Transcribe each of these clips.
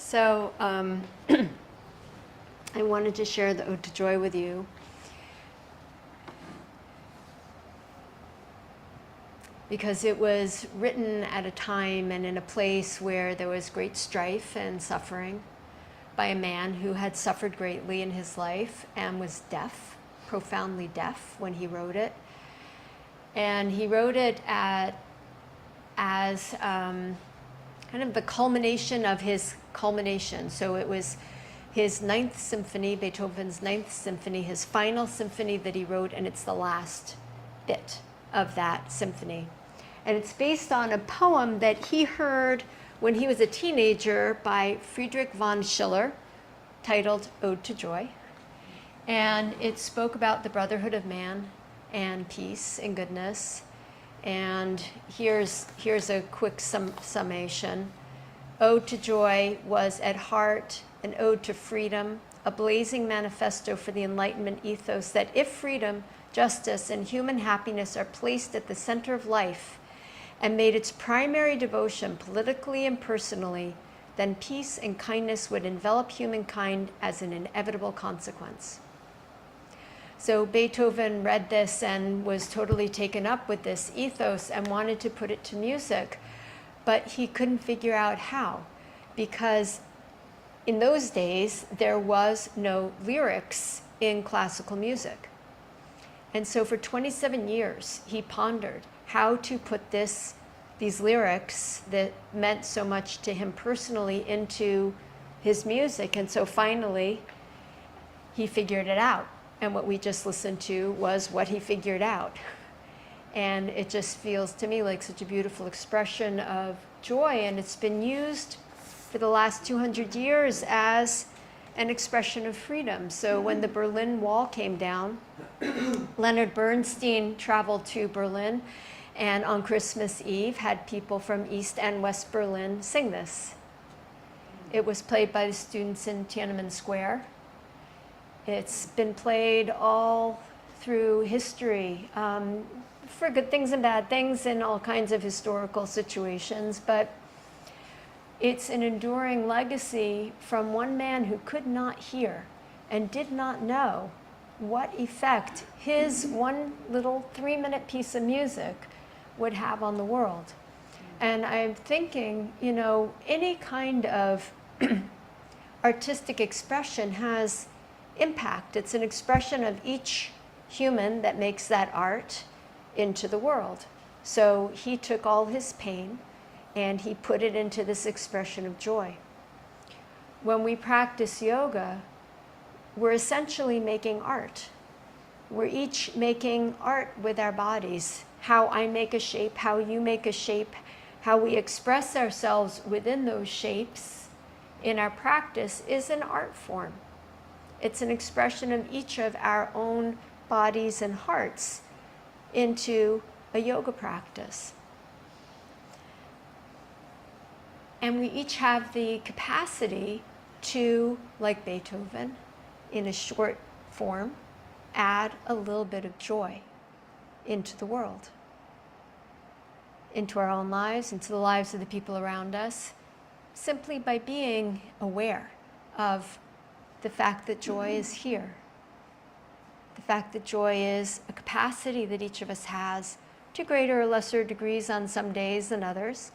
So I wanted to share the Ode to Joy with you. Because it was written at a time and in a place where there was great strife and suffering by a man who had suffered greatly in his life and was deaf, profoundly deaf when he wrote it. And he wrote it as kind of the culmination of his culmination. So it was his Ninth Symphony, Beethoven's Ninth Symphony, his final symphony that he wrote, and it's the last bit of that symphony. And it's based on a poem that he heard when he was a teenager by Friedrich von Schiller, titled Ode to Joy. And it spoke about the brotherhood of man and peace and goodness. And here's a quick summation. Ode to Joy was at heart an ode to freedom, a blazing manifesto for the Enlightenment ethos that if freedom, justice, and human happiness are placed at the center of life and made its primary devotion politically and personally, then peace and kindness would envelop humankind as an inevitable consequence. So Beethoven read this and was totally taken up with this ethos and wanted to put it to music, but he couldn't figure out how, because in those days there was no lyrics in classical music. And so for 27 years he pondered how to put these lyrics that meant so much to him personally into his music. And so finally he figured it out. And what we just listened to was what he figured out. And it just feels to me like such a beautiful expression of joy. And it's been used for the last 200 years as an expression of freedom. So when the Berlin Wall came down, Leonard Bernstein traveled to Berlin and on Christmas Eve had people from East and West Berlin sing this. It was played by the students in Tiananmen Square. It's been played all through history, for good things and bad things in all kinds of historical situations, but it's an enduring legacy from one man who could not hear and did not know what effect his one little 3-minute piece of music would have on the world. And I'm thinking, you know, any kind of artistic expression has impact. It's an expression of each human that makes that art into the world. So he took all his pain and he put it into this expression of joy. When we practice yoga, we're essentially making art. We're each making art with our bodies. How I make a shape, how you make a shape, how we express ourselves within those shapes in our practice is an art form. It's an expression of each of our own bodies and hearts into a yoga practice. And we each have the capacity to, like Beethoven, in a short form, add a little bit of joy into the world, into our own lives, into the lives of the people around us, simply by being aware of the fact that joy is here. The fact that joy is a capacity that each of us has to greater or lesser degrees on some days than others.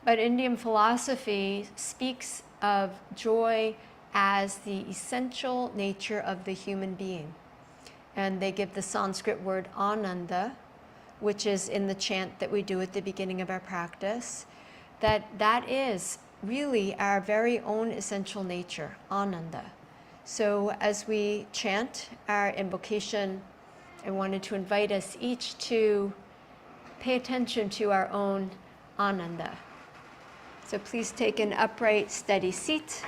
But Indian philosophy speaks of joy as the essential nature of the human being. And they give the Sanskrit word ananda, which is in the chant that we do at the beginning of our practice, that is really our very own essential nature, ananda. So as we chant our invocation, I wanted to invite us each to pay attention to our own ananda. So please take an upright, steady seat.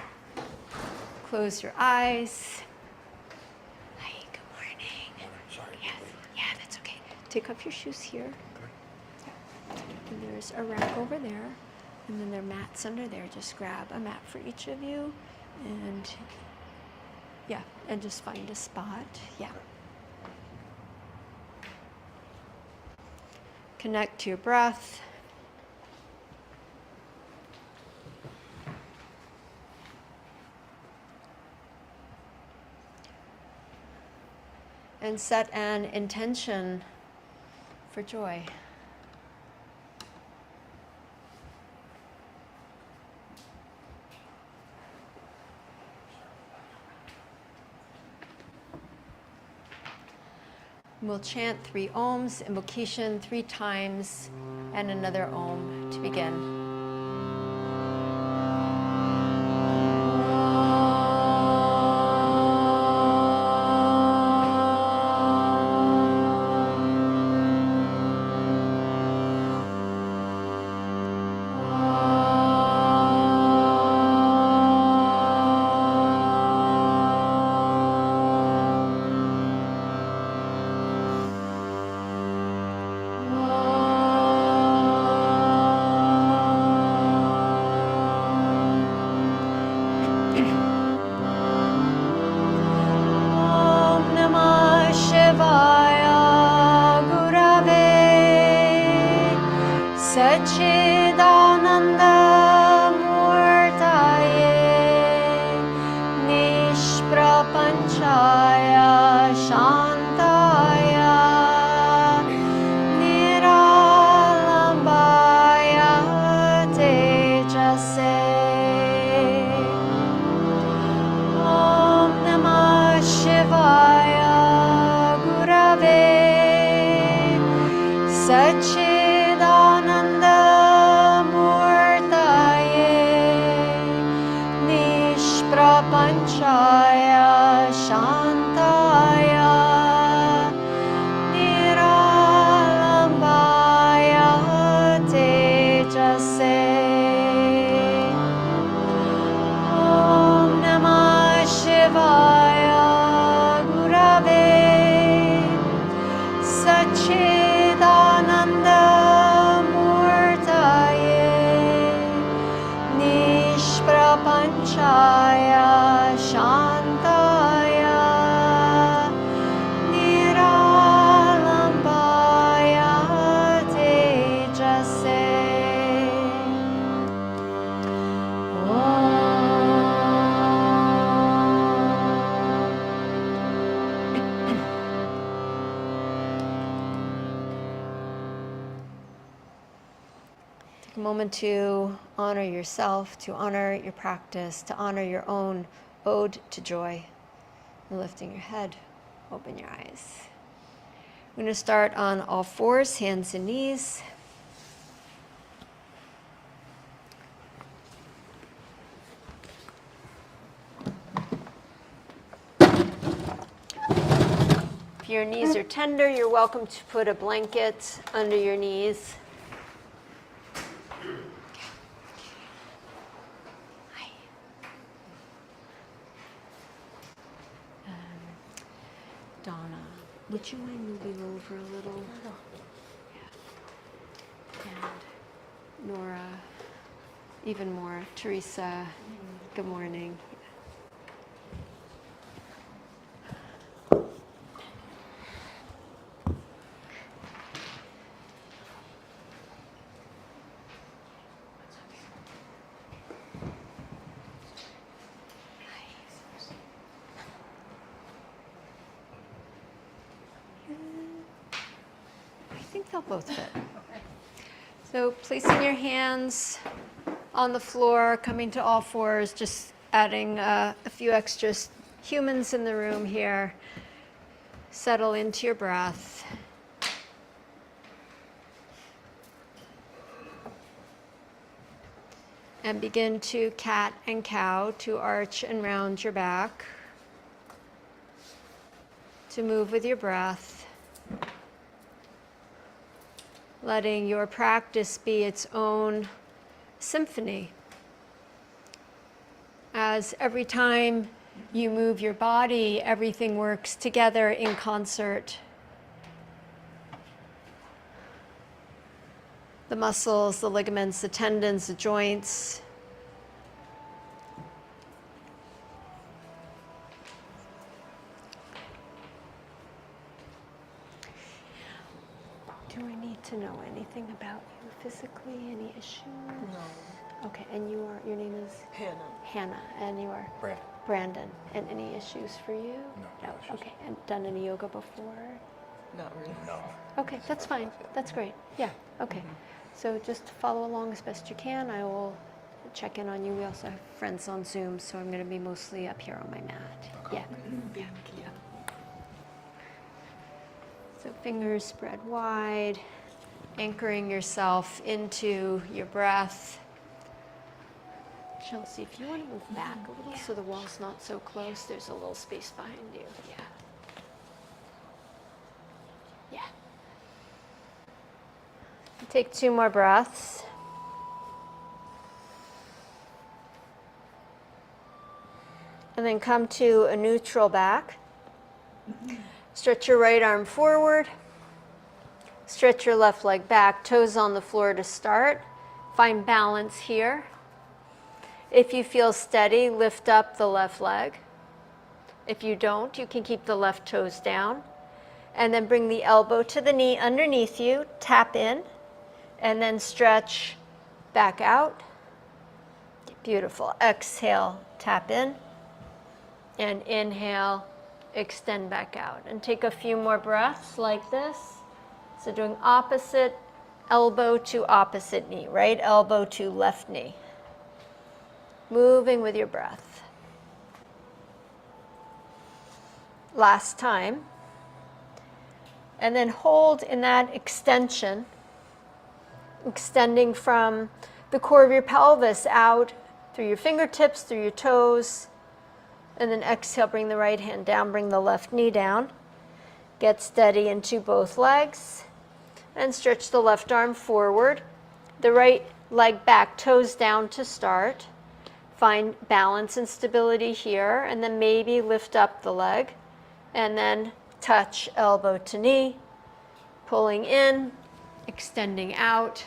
Close your eyes. Hi, good morning. Sorry. Yes, yeah, that's okay. Take off your shoes here. Yeah. And there's a rack over there. And then there are mats under there. Just grab a mat for each of you. And yeah, and just find a spot. Yeah. Connect to your breath. And set an intention for joy. We'll chant 3 ohms, invocation 3 times, and another ohm to begin. Satchidananda Murtaye Nishprapanchaya Shantaya Niralambaya Tejase Om Namah Shivaya Gurave Satchidananda Prapanchaya Shantaya Niralambaya Tejase Om Namah Shivaya Gurave Satchidananda Murtaye Nishprapanchaya Shantaya Niralambaya Tejase Take a moment to honor yourself, to honor your practice, to honor your own ode to joy. And lifting your head, open your eyes. We're going to start on all fours, hands and knees. If your knees are tender, you're welcome to put a blanket under your knees. Donna, would you mind moving over a little? Yeah. And Nora, even more. Teresa, good morning. I think they'll both fit. So placing your hands on the floor, coming to all fours, just adding a few extra humans in the room here. Settle into your breath. And begin to cat and cow, to arch and round your back. To move with your breath. Letting your practice be its own symphony. As every time you move your body, everything works together in concert. The muscles, the ligaments, the tendons, the joints. Do I need to know anything about you physically? Any issues? No. Okay, and your name is? Hannah. Hannah, and you are? Brad. Brandon, and any issues for you? No issues. Okay, and done any yoga before? Not really. No. Okay, that's fine. That's great. Yeah, okay. So just follow along as best you can. I will check in on you. We also have friends on Zoom, so I'm going to be mostly up here on my mat. Okay. Yeah. So fingers spread wide, anchoring yourself into your breath. Chelsea, if you want to move back a little so the wall's not so close, there's a little space behind you. Yeah. Yeah. Take 2 more breaths. And then come to a neutral back. Stretch your right arm forward. Stretch your left leg back, toes on the floor to start. Find balance here. If you feel steady, lift up the left leg. If you don't, you can keep the left toes down. And then bring the elbow to the knee underneath you, tap in, and then stretch back out. Beautiful. Exhale, tap in, and inhale, extend back out. And take a few more breaths like this. So doing opposite elbow to opposite knee, right elbow to left knee. Moving with your breath. Last time. And then hold in that extension, extending from the core of your pelvis out through your fingertips, through your toes. And then exhale, bring the right hand down, bring the left knee down. Get steady into both legs. And stretch the left arm forward. The right leg back, toes down to start. Find balance and stability here, and then maybe lift up the leg, and then touch elbow to knee, pulling in, extending out.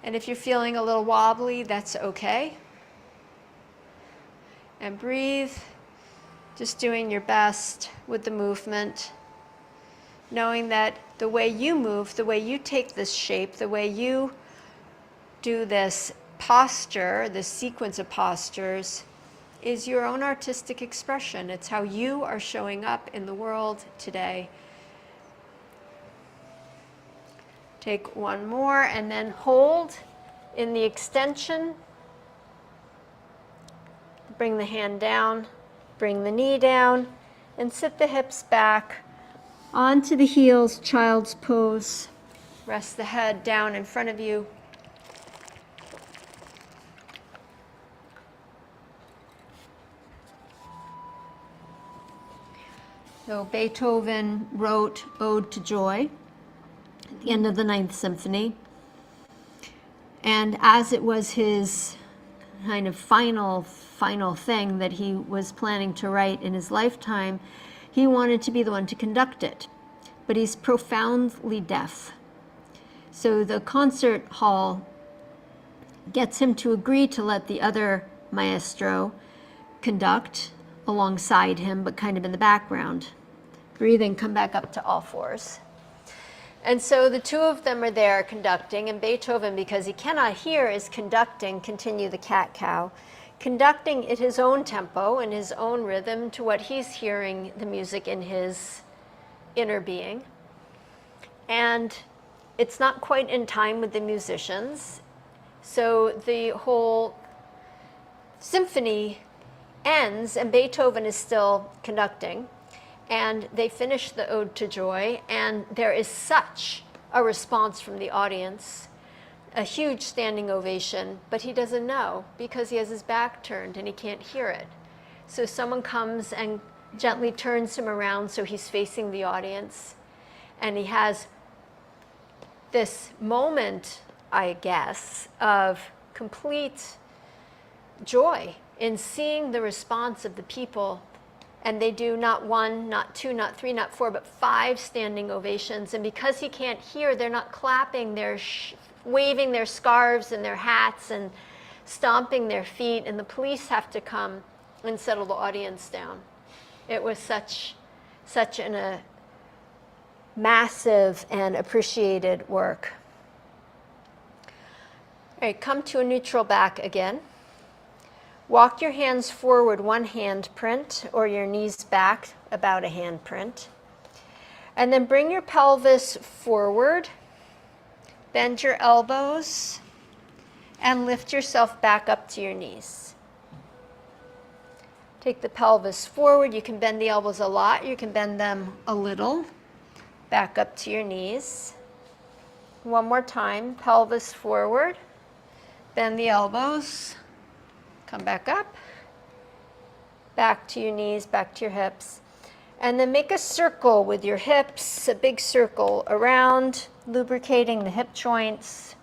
And if you're feeling a little wobbly, that's okay. And breathe, just doing your best with the movement, knowing that the way you move, the way you take this shape, the way you do this posture, this sequence of postures, is your own artistic expression. It's how you are showing up in the world today. Take one more and then hold in the extension. Bring the hand down, bring the knee down, and sit the hips back onto the heels, child's pose. Rest the head down in front of you. So Beethoven wrote Ode to Joy at the end of the Ninth Symphony. And as it was his kind of final thing that he was planning to write in his lifetime, he wanted to be the one to conduct it. But he's profoundly deaf. So the concert hall gets him to agree to let the other maestro conduct alongside him, but kind of in the background. Breathing, come back up to all fours. And so the two of them are there conducting, and Beethoven, because he cannot hear, is conducting, continue the cat-cow, conducting at his own tempo and his own rhythm to what he's hearing the music in his inner being. And it's not quite in time with the musicians. So the whole symphony ends and Beethoven is still conducting, and they finish the Ode to Joy, and there is such a response from the audience, a huge standing ovation, but he doesn't know because he has his back turned and he can't hear it. So someone comes and gently turns him around so he's facing the audience, and he has this moment, I guess, of complete joy in seeing the response of the people. And they do not 1, not 2, not 3, not 4, but 5 standing ovations. And because he can't hear, they're not clapping, they're waving their scarves and their hats and stomping their feet. And the police have to come and settle the audience down. It was such a massive and appreciated work. All right, come to a neutral back again. Walk your hands forward, one hand print, or your knees back, about a hand print. And then bring your pelvis forward, bend your elbows, and lift yourself back up to your knees. Take the pelvis forward. You can bend the elbows a lot. You can bend them a little. Back up to your knees. One more time, pelvis forward. Bend the elbows. Come back up. Back to your knees, back to your hips. And then make a circle with your hips, a big circle around, lubricating the hip joints.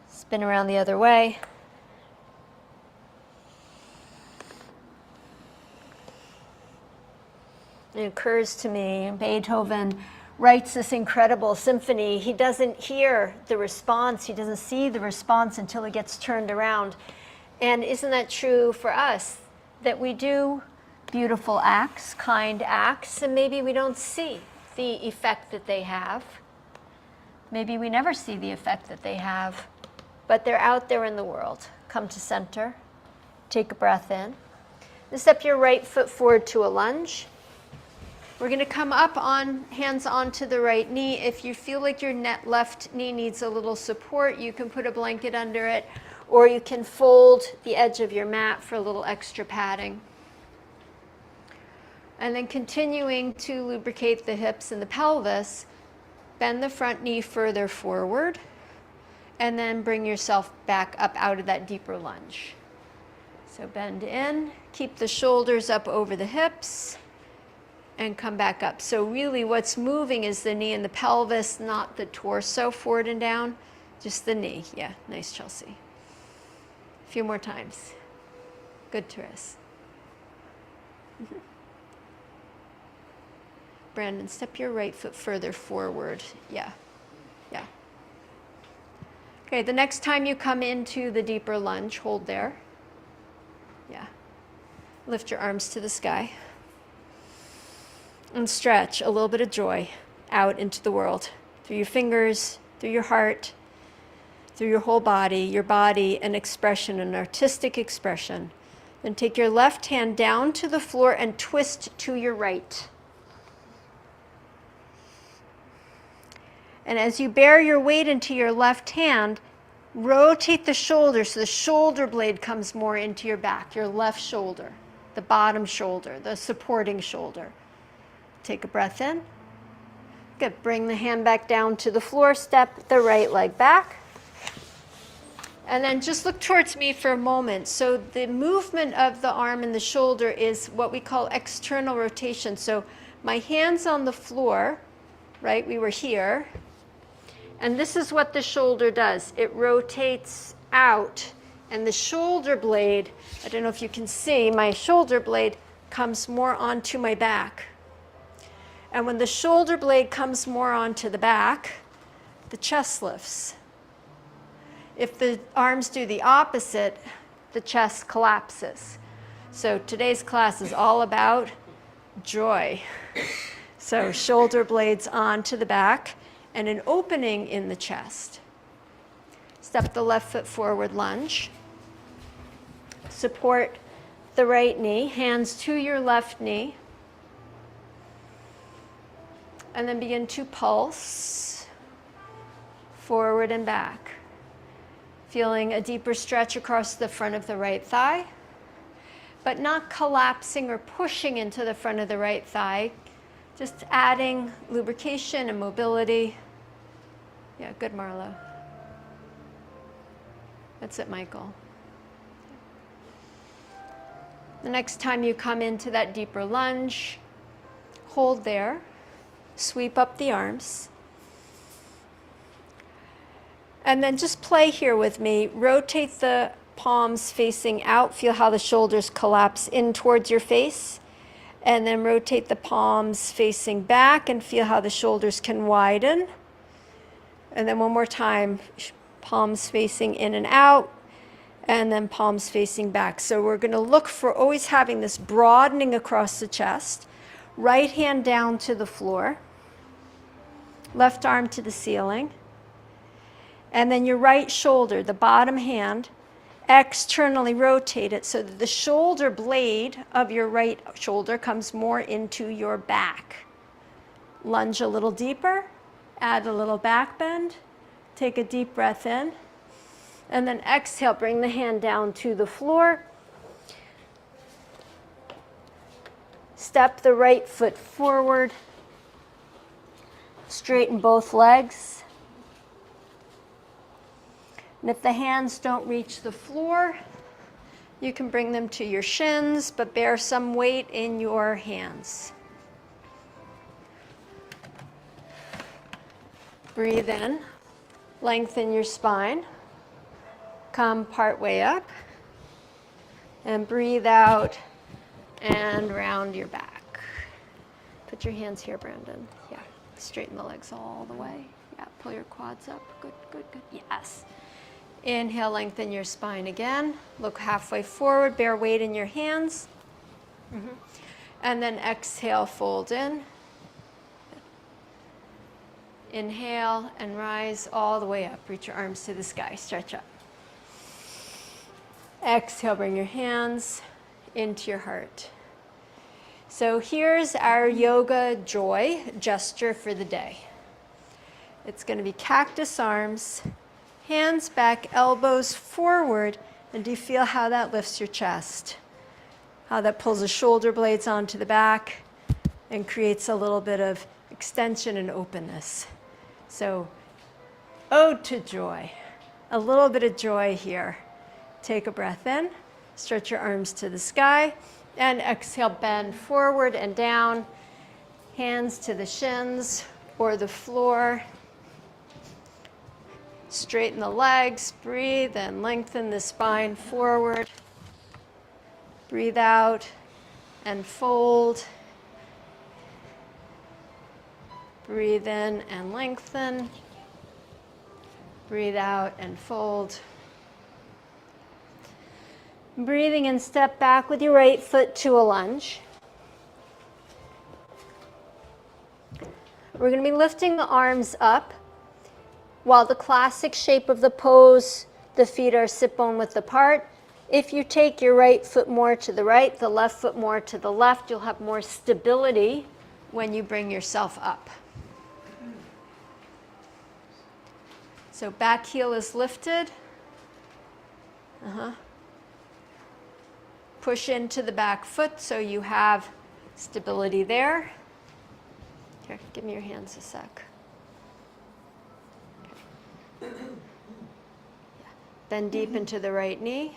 Spin around the other way. It occurs to me, Beethoven writes this incredible symphony. He doesn't hear the response, he doesn't see the response until it gets turned around. And isn't that true for us? That we do beautiful acts, kind acts, and maybe we don't see the effect that they have. Maybe we never see the effect that they have, but they're out there in the world. Come to center, take a breath in. Then step your right foot forward to a lunge. We're going to come up on hands onto the right knee. If you feel like your left knee needs a little support, you can put a blanket under it, or you can fold the edge of your mat for a little extra padding. And then continuing to lubricate the hips and the pelvis, bend the front knee further forward, and then bring yourself back up out of that deeper lunge. So bend in, keep the shoulders up over the hips, and come back up. So really what's moving is the knee and the pelvis, not the torso forward and down, just the knee. Yeah, nice, Chelsea. A few more times. Good, Therese. Brandon, step your right foot further forward. Yeah, yeah. Okay, the next time you come into the deeper lunge, hold there. Yeah. Lift your arms to the sky. And stretch a little bit of joy out into the world through your fingers, through your heart, through your whole body, an expression, an artistic expression. Then take your left hand down to the floor and twist to your right. And as you bear your weight into your left hand, rotate the shoulder so the shoulder blade comes more into your back, your left shoulder, the bottom shoulder, the supporting shoulder. Take a breath in. Good. Bring the hand back down to the floor. Step the right leg back. And then just look towards me for a moment. So the movement of the arm and the shoulder is what we call external rotation. So my hand's on the floor, right? We were here. And this is what the shoulder does. It rotates out. And the shoulder blade, I don't know if you can see, my shoulder blade comes more onto my back. And when the shoulder blade comes more onto the back, the chest lifts. If the arms do the opposite, the chest collapses. So today's class is all about joy. So shoulder blades onto the back and an opening in the chest. Step the left foot forward, lunge. Support the right knee, hands to your left knee. And then begin to pulse forward and back. Feeling a deeper stretch across the front of the right thigh, but not collapsing or pushing into the front of the right thigh, just adding lubrication and mobility. Yeah, good, Marlo. That's it, Michael. The next time you come into that deeper lunge, hold there. Sweep up the arms. And then just play here with me. Rotate the palms facing out. Feel how the shoulders collapse in towards your face. And then rotate the palms facing back and feel how the shoulders can widen. And then one more time, palms facing in and out. And then palms facing back. So we're going to look for always having this broadening across the chest. Right hand down to the floor. Left arm to the ceiling. And then your right shoulder, the bottom hand, externally rotate it so that the shoulder blade of your right shoulder comes more into your back. Lunge a little deeper, add a little back bend, take a deep breath in, and then exhale, bring the hand down to the floor. Step the right foot forward, straighten both legs. And if the hands don't reach the floor, you can bring them to your shins, but bear some weight in your hands. Breathe in, lengthen your spine, come part way up, and breathe out and round your back. Put your hands here, Brandon. Yeah, straighten the legs all the way. Yeah, pull your quads up. Good, good, good. Yes. Inhale, lengthen your spine again. Look halfway forward, bear weight in your hands. And then exhale, fold in. Inhale and rise all the way up. Reach your arms to the sky, stretch up. Exhale, bring your hands into your heart. So here's our yoga joy gesture for the day. It's going to be cactus arms, hands back, elbows forward, and do you feel how that lifts your chest? How that pulls the shoulder blades onto the back and creates a little bit of extension and openness. So, ode to joy. A little bit of joy here. Take a breath in, stretch your arms to the sky, and exhale, bend forward and down, hands to the shins or the floor. Straighten the legs, breathe and lengthen the spine forward. Breathe out and fold. Breathe in and lengthen. Breathe out and fold. Breathing in, step back with your right foot to a lunge. We're going to be lifting the arms up. While the classic shape of the pose, the feet are sit bone width apart. If you take your right foot more to the right, the left foot more to the left, you'll have more stability when you bring yourself up. So back heel is lifted. Push into the back foot so you have stability there. Here, give me your hands a sec. Okay. Yeah. Bend deep into the right knee. You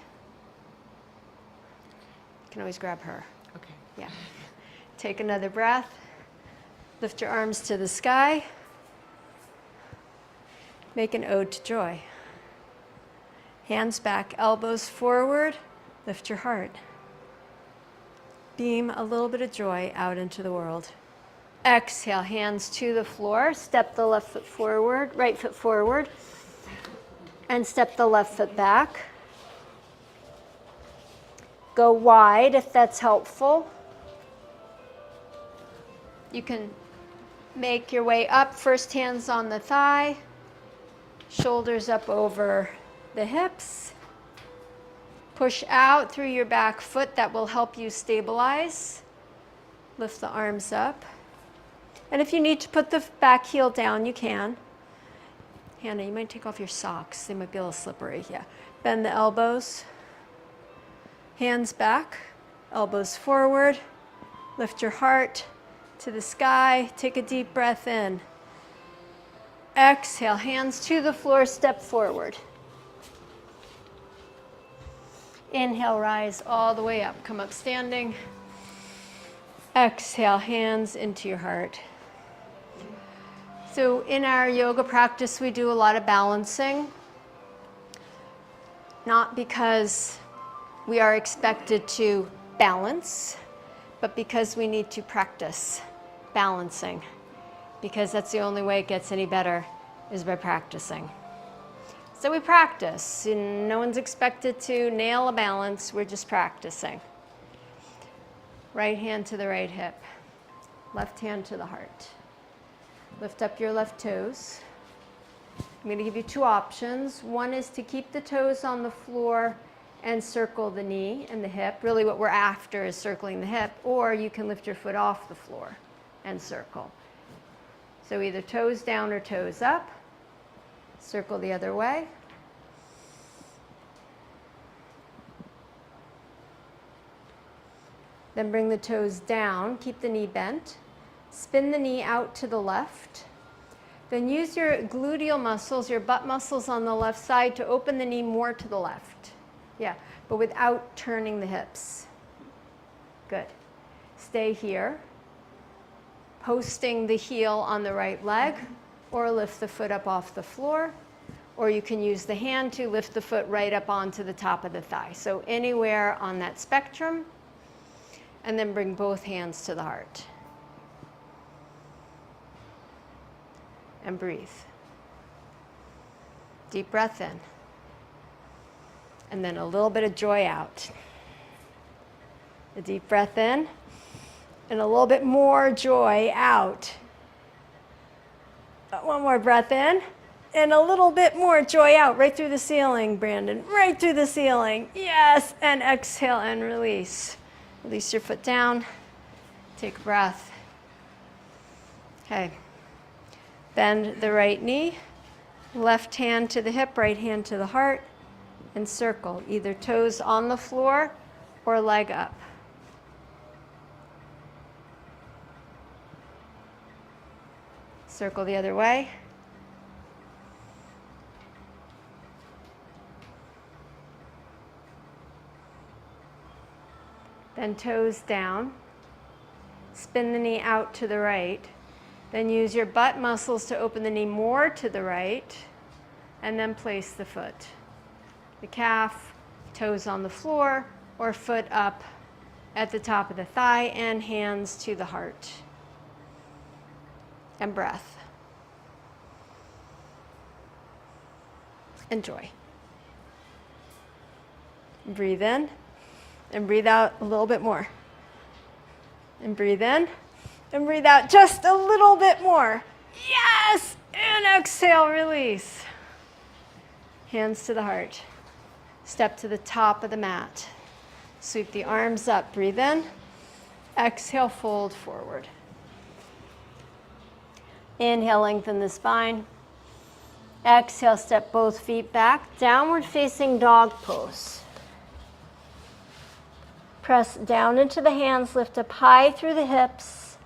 can always grab her. Okay. Yeah. Take another breath. Lift your arms to the sky. Make an ode to joy. Hands back, elbows forward. Lift your heart. Beam a little bit of joy out into the world. Exhale, hands to the floor. Step the left foot forward, right foot forward, and step the left foot back. Go wide if that's helpful. You can make your way up. First, hands on the thigh, shoulders up over the hips. Push out through your back foot. That will help you stabilize. Lift the arms up. And if you need to put the back heel down, you can. Hannah, you might take off your socks. They might be a little slippery. Yeah. Bend the elbows. Hands back. Elbows forward. Lift your heart to the sky. Take a deep breath in. Exhale. Hands to the floor. Step forward. Inhale, rise all the way up. Come up standing. Exhale, hands into your heart. So in our yoga practice, we do a lot of balancing. Not because we are expected to balance, but because we need to practice balancing. Because that's the only way it gets any better, is by practicing. So we practice. No one's expected to nail a balance. We're just practicing. Right hand to the right hip. Left hand to the heart. Lift up your left toes. I'm going to give you two options. One is to keep the toes on the floor and circle the knee and the hip. Really what we're after is circling the hip, or you can lift your foot off the floor and circle. So either toes down or toes up. Circle the other way. Then bring the toes down, keep the knee bent. Spin the knee out to the left. Then use your gluteal muscles, your butt muscles on the left side to open the knee more to the left. Yeah, but without turning the hips. Good. Stay here. Posting the heel on the right leg, or lift the foot up off the floor, or you can use the hand to lift the foot right up onto the top of the thigh. So anywhere on that spectrum, and then bring both hands to the heart. And breathe. Deep breath in. And then a little bit of joy out. A deep breath in, and a little bit more joy out. One more breath in, and a little bit more joy out. Right through the ceiling, Brandon. Right through the ceiling. Yes, and exhale and release. Release your foot down. Take a breath. Okay. Bend the right knee. Left hand to the hip, right hand to the heart. And circle, either toes on the floor or leg up. Circle the other way. Then toes down. Spin the knee out to the right. Then use your butt muscles to open the knee more to the right. And then place the foot. The calf, toes on the floor, or foot up at the top of the thigh, and hands to the heart. And breath. Enjoy. Breathe in, and breathe out a little bit more. And breathe in, and breathe out just a little bit more. Yes! And exhale, release. Hands to the heart. Step to the top of the mat. Sweep the arms up. Breathe in. Exhale, fold forward. Inhale, lengthen the spine. Exhale, step both feet back. Downward facing dog pose. Press down into the hands, lift up high through the hips.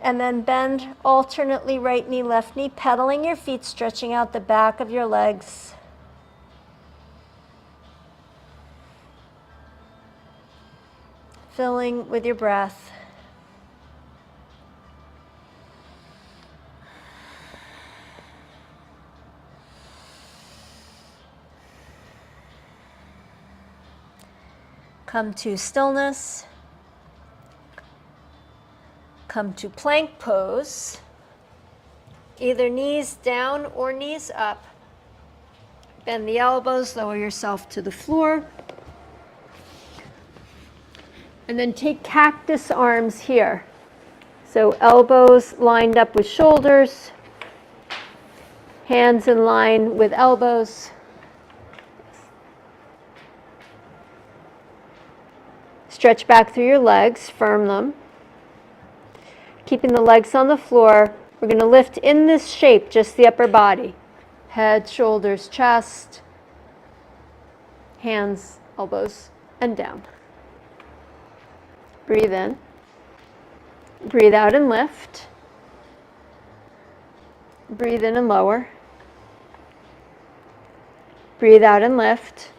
And then bend alternately right knee, left knee, pedaling your feet, stretching out the back of your legs. Filling with your breath. Come to stillness. Come to plank pose. Either knees down or knees up. Bend the elbows, lower yourself to the floor. And then take cactus arms here. So elbows lined up with shoulders, hands in line with elbows. Stretch back through your legs, firm them. Keeping the legs on the floor, we're going to lift in this shape, just the upper body. Head, shoulders, chest, hands, elbows, and down. Breathe in. Breathe out and lift. Breathe in and lower. Breathe out and lift.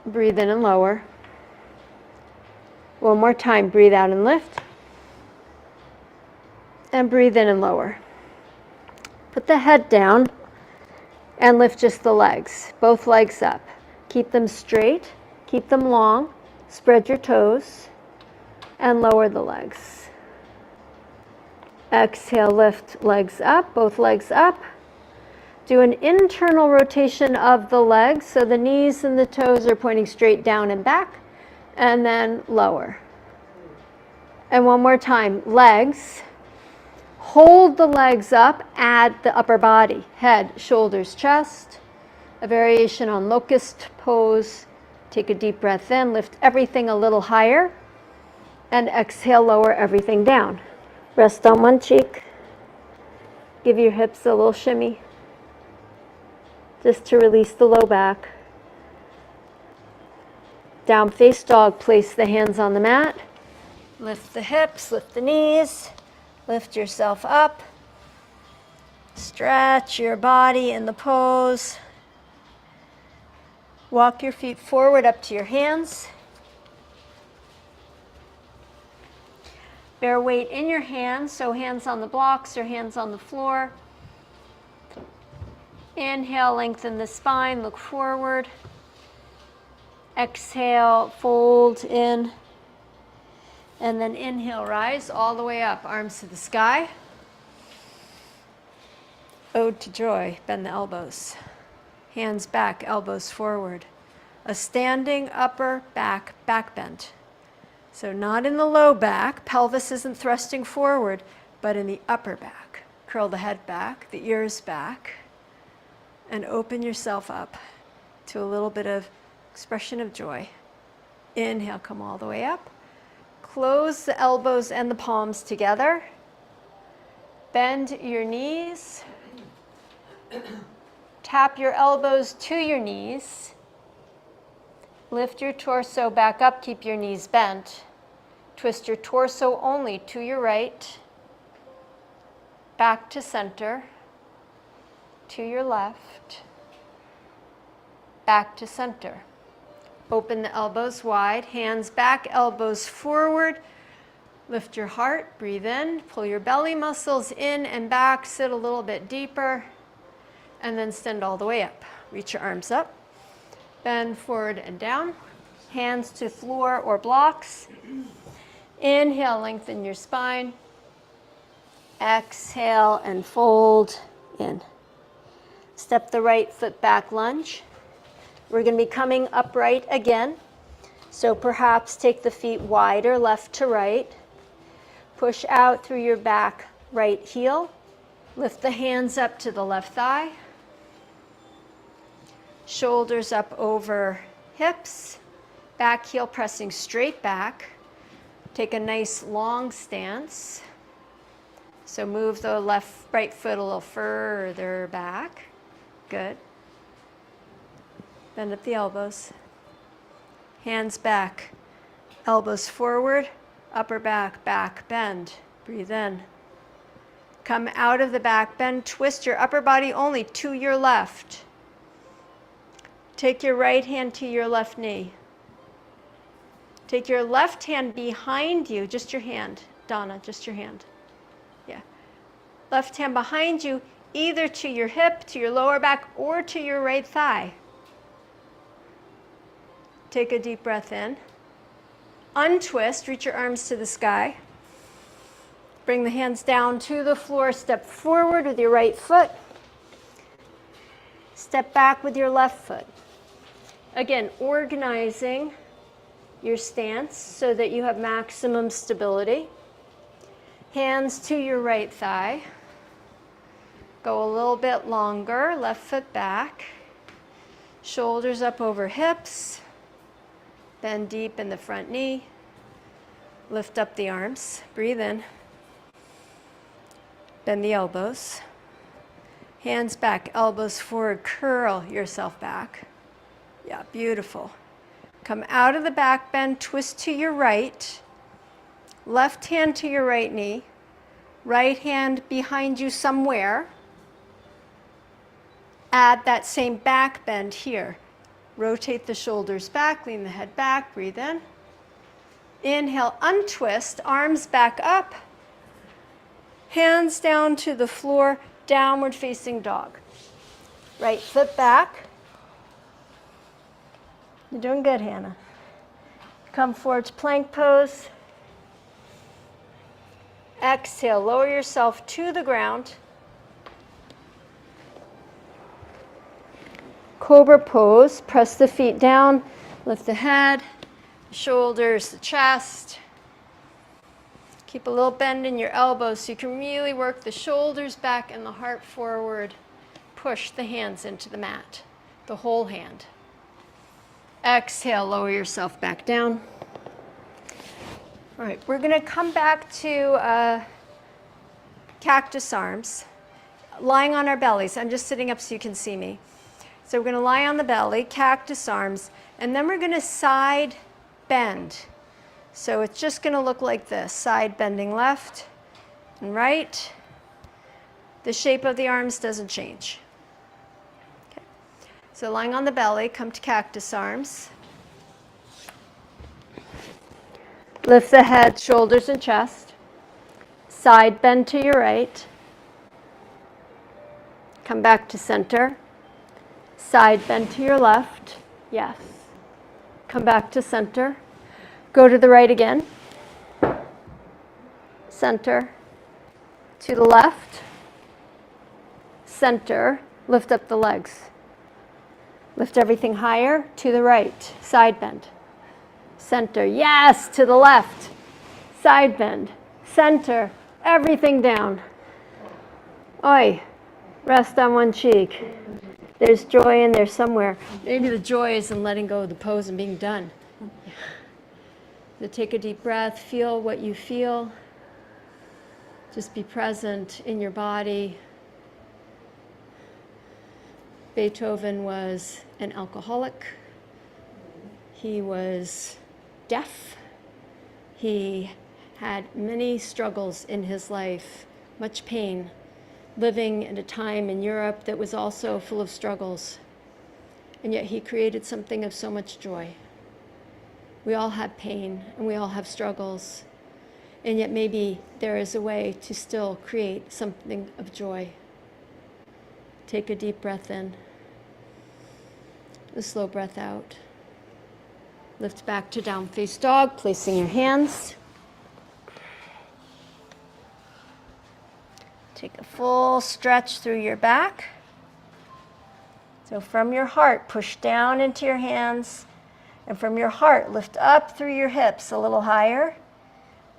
Breathe in and lower. One more time. Breathe out and lift. And breathe in and lower. Put the head down and lift just the legs. Both legs up. Keep them straight. Keep them long. Spread your toes and lower the legs. Exhale, lift legs up, both legs up. Do an internal rotation of the legs so the knees and the toes are pointing straight down and back, and then lower. And one more time, legs. Hold the legs up, add the upper body, head, shoulders, chest. A variation on locust pose. Take a deep breath in, lift everything a little higher, and exhale, lower everything down. Rest on one cheek. Give your hips a little shimmy, just to release the low back. Down face dog, place the hands on the mat. Lift the hips, lift the knees, lift yourself up. Stretch your body in the pose. Walk your feet forward up to your hands. Bear weight in your hands, so hands on the blocks or hands on the floor. Inhale, lengthen the spine, look forward. Exhale, fold in. And then inhale, rise all the way up, arms to the sky. Ode to joy, bend the elbows. Hands back, elbows forward. A standing upper back bend. So not in the low back, pelvis isn't thrusting forward, but in the upper back. Curl the head back, the ears back, and open yourself up to a little bit of expression of joy. Inhale, come all the way up. Close the elbows and the palms together. Bend your knees. Tap your elbows to your knees. Lift your torso back up, keep your knees bent. Twist your torso only to your right, back to center, to your left, back to center. Open the elbows wide, hands back, elbows forward. Lift your heart, breathe in, pull your belly muscles in and back, sit a little bit deeper, and then extend all the way up. Reach your arms up. Bend forward and down, hands to floor or blocks. Inhale, lengthen your spine. Exhale and fold in. Step the right foot back, lunge. We're going to be coming upright again. So perhaps take the feet wider, left to right. Push out through your back right heel. Lift the hands up to the left thigh. Shoulders up over hips, back heel pressing straight back. Take a nice long stance. So move the right foot a little further back. Good. Bend up the elbows. Hands back, elbows forward, upper back bend. Breathe in. Come out of the back bend, twist your upper body only to your left. Take your right hand to your left knee. Take your left hand behind you, just your hand. Donna, just your hand. Yeah. Left hand behind you, either to your hip, to your lower back, or to your right thigh. Take a deep breath in. Untwist, reach your arms to the sky. Bring the hands down to the floor, step forward with your right foot. Step back with your left foot. Again, organizing your stance so that you have maximum stability. Hands to your right thigh. Go a little bit longer, left foot back. Shoulders up over hips. Bend deep in the front knee. Lift up the arms. Breathe in. Bend the elbows. Hands back, elbows forward. Curl yourself back. Yeah, beautiful. Come out of the back bend, twist to your right. Left hand to your right knee. Right hand behind you somewhere. Add that same back bend here. Rotate the shoulders back, lean the head back, breathe in. Inhale, untwist, arms back up. Hands down to the floor, downward facing dog. Right foot back. You're doing good, Hannah. Come forward to plank pose. Exhale, lower yourself to the ground. Cobra pose, press the feet down, lift the head, shoulders, the chest. Keep a little bend in your elbows so you can really work the shoulders back and the heart forward. Push the hands into the mat, the whole hand. Exhale, lower yourself back down. All right, we're going to come back to cactus arms, lying on our bellies. I'm just sitting up so you can see me. So we're going to lie on the belly, cactus arms, and then we're going to side bend. So it's just going to look like this, side bending left and right. The shape of the arms doesn't change. Okay. So lying on the belly, come to cactus arms. Lift the head, shoulders, and chest. Side bend to your right. Come back to center. Side bend to your left. Yes. Come back to center. Go to the right again. Center. To the left. Center. Lift up the legs. Lift everything higher. To the right. Side bend. Center. Yes. To the left. Side bend. Center. Everything down. Oi. Rest on one cheek. There's joy in there somewhere. Maybe the joy is in letting go of the pose and being done. So take a deep breath. Feel what you feel. Just be present in your body. Beethoven was an alcoholic. He was deaf. He had many struggles in his life, much pain, living at a time in Europe that was also full of struggles. And yet he created something of so much joy. We all have pain and we all have struggles. And yet maybe there is a way to still create something of joy. Take a deep breath in. A slow breath out. Lift back to down face dog, placing your hands. Take a full stretch through your back. So from your heart, push down into your hands. And from your heart, lift up through your hips a little higher.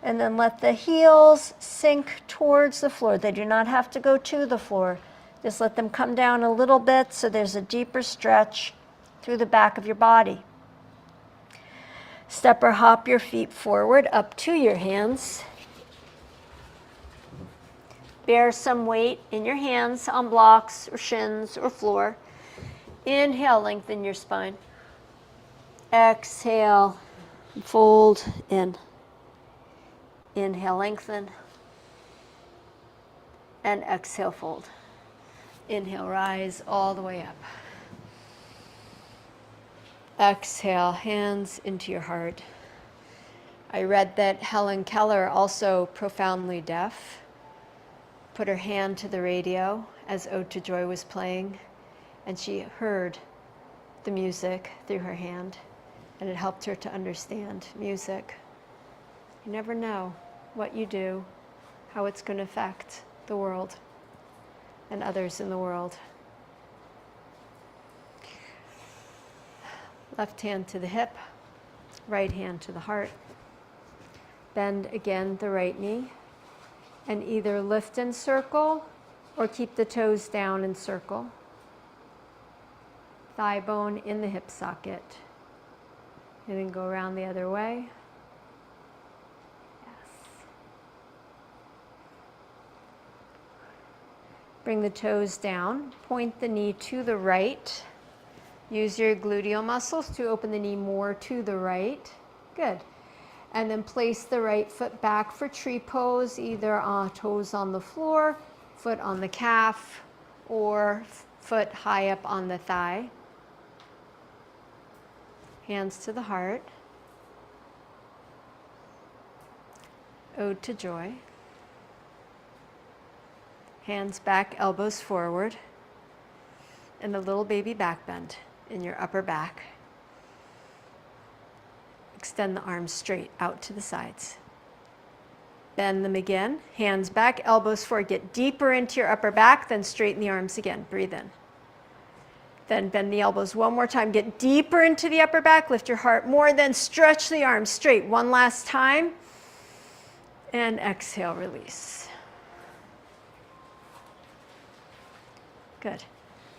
And then let the heels sink towards the floor. They do not have to go to the floor. Just let them come down a little bit so there's a deeper stretch through the back of your body. Step or hop your feet forward up to your hands. Bear some weight in your hands on blocks or shins or floor. Inhale, lengthen your spine. Exhale, fold in. Inhale, lengthen. And exhale, fold. Inhale, rise all the way up. Exhale, hands into your heart. I read that Helen Keller, also profoundly deaf, put her hand to the radio as Ode to Joy was playing, and she heard the music through her hand, and it helped her to understand music. You never know what you do, how it's going to affect the world and others in the world. Left hand to the hip, right hand to the heart. Bend again the right knee, and either lift and circle or keep the toes down and circle. Thigh bone in the hip socket. And then go around the other way. Yes. Bring the toes down. Point the knee to the right. Use your gluteal muscles to open the knee more to the right. Good. And then place the right foot back for tree pose, either toes on the floor, foot on the calf, or foot high up on the thigh. Hands to the heart. Ode to Joy. Hands back, elbows forward. And a little baby back bend in your upper back. Extend the arms straight out to the sides. Bend them again. Hands back, elbows forward. Get deeper into your upper back, then straighten the arms again. Breathe in. Then bend the elbows one more time. Get deeper into the upper back. Lift your heart more. Then stretch the arms straight. One last time. And exhale, release. Good.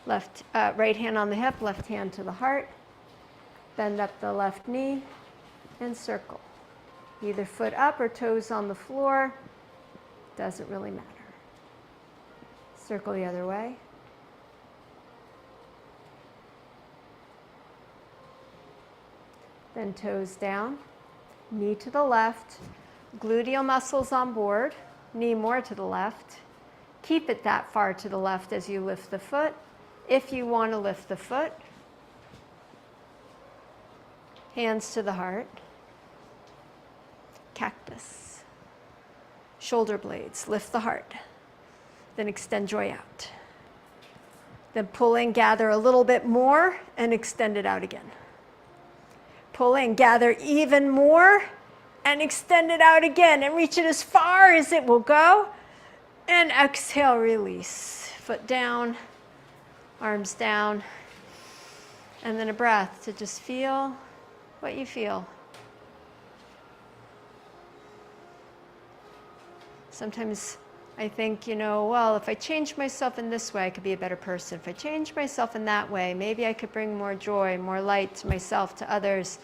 Right hand on the hip, left hand to the heart. Bend up the left knee and circle. Either foot up or toes on the floor. Doesn't really matter. Circle the other way. Then toes down, knee to the left, gluteal muscles on board, knee more to the left. Keep it that far to the left as you lift the foot. If you want to lift the foot, hands to the heart, cactus, shoulder blades, lift the heart, then extend joy out. Then pull in, gather a little bit more, and extend it out again. Pull in, gather even more, and extend it out again, and reach it as far as it will go. And exhale, release. Foot down, arms down, and then a breath to just feel what you feel. Sometimes I think, well, if I change myself in this way, I could be a better person. If I change myself in that way, maybe I could bring more joy, more light to myself, to others.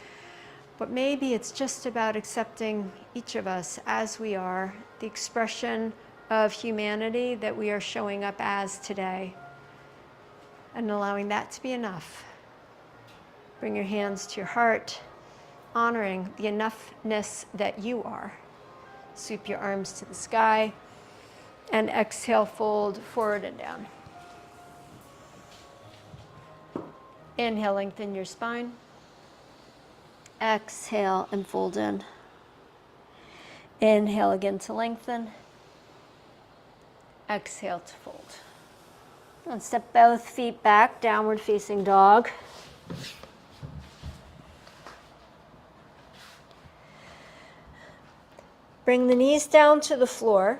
But maybe it's just about accepting each of us as we are, the expression of humanity that we are showing up as today, and allowing that to be enough. Bring your hands to your heart, honoring the enoughness that you are. Sweep your arms to the sky, and exhale, fold forward and down. Inhale, lengthen your spine. Exhale and fold in. Inhale again to lengthen. Exhale to fold. And step both feet back, downward facing dog. Bring the knees down to the floor.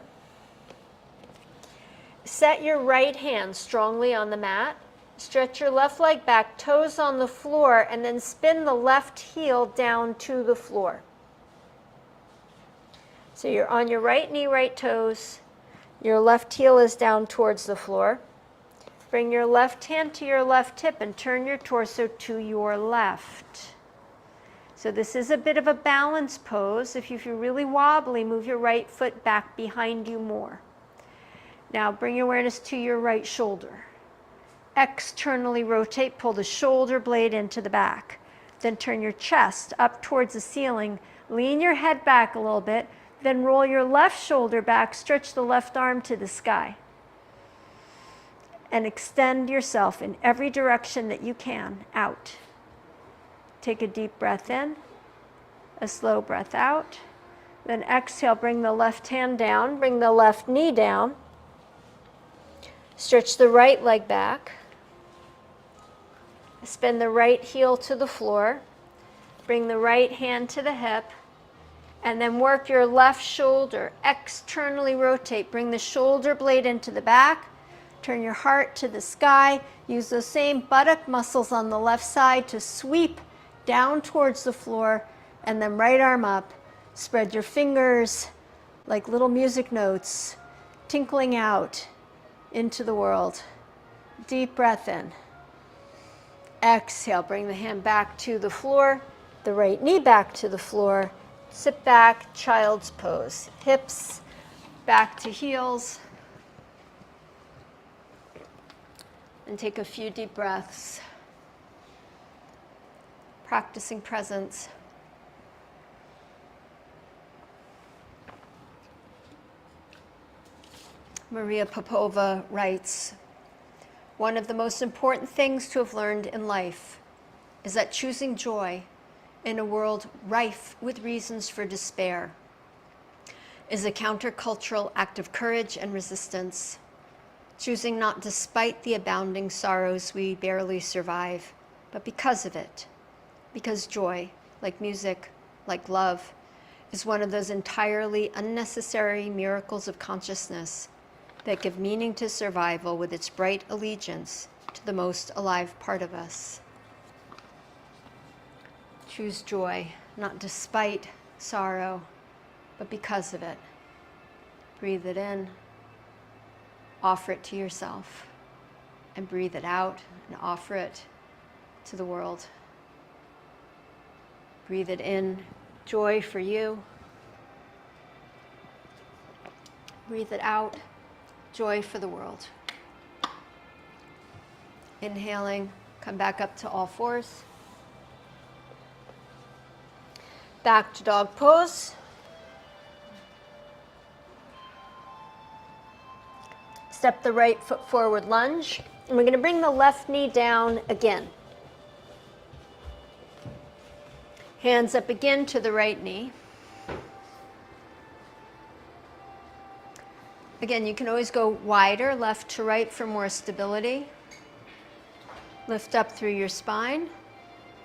Set your right hand strongly on the mat. Stretch your left leg back, toes on the floor, and then spin the left heel down to the floor. So you're on your right knee, right toes. Your left heel is down towards the floor. Bring your left hand to your left hip and turn your torso to your left. So this is a bit of a balance pose. If you feel really wobbly, move your right foot back behind you more. Now bring your awareness to your right shoulder. Externally rotate, pull the shoulder blade into the back. Then turn your chest up towards the ceiling. Lean your head back a little bit. Then roll your left shoulder back, stretch the left arm to the sky. And extend yourself in every direction that you can out. Take a deep breath in, a slow breath out. Then exhale, bring the left hand down, bring the left knee down. Stretch the right leg back. Spin the right heel to the floor. Bring the right hand to the hip. And then work your left shoulder. Externally rotate. Bring the shoulder blade into the back. Turn your heart to the sky. Use those same buttock muscles on the left side to sweep down towards the floor. And then right arm up. Spread your fingers like little music notes, tinkling out into the world. Deep breath in. Exhale, bring the hand back to the floor, the right knee back to the floor. Sit back, child's pose. Hips back to heels. And take a few deep breaths. Practicing presence. Maria Popova writes, "One of the most important things to have learned in life is that choosing joy in a world rife with reasons for despair is a countercultural act of courage and resistance, choosing not despite the abounding sorrows we barely survive, but because of it, because joy, like music, like love, is one of those entirely unnecessary miracles of consciousness that give meaning to survival with its bright allegiance to the most alive part of us." Choose joy, not despite sorrow, but because of it. Breathe it in, offer it to yourself, and breathe it out and offer it to the world. Breathe it in, joy for you. Breathe it out, joy for the world. Inhaling, come back up to all fours. Back to dog pose. Step the right foot forward, lunge. And we're going to bring the left knee down again. Hands up again to the right knee. Again, you can always go wider, left to right for more stability. Lift up through your spine.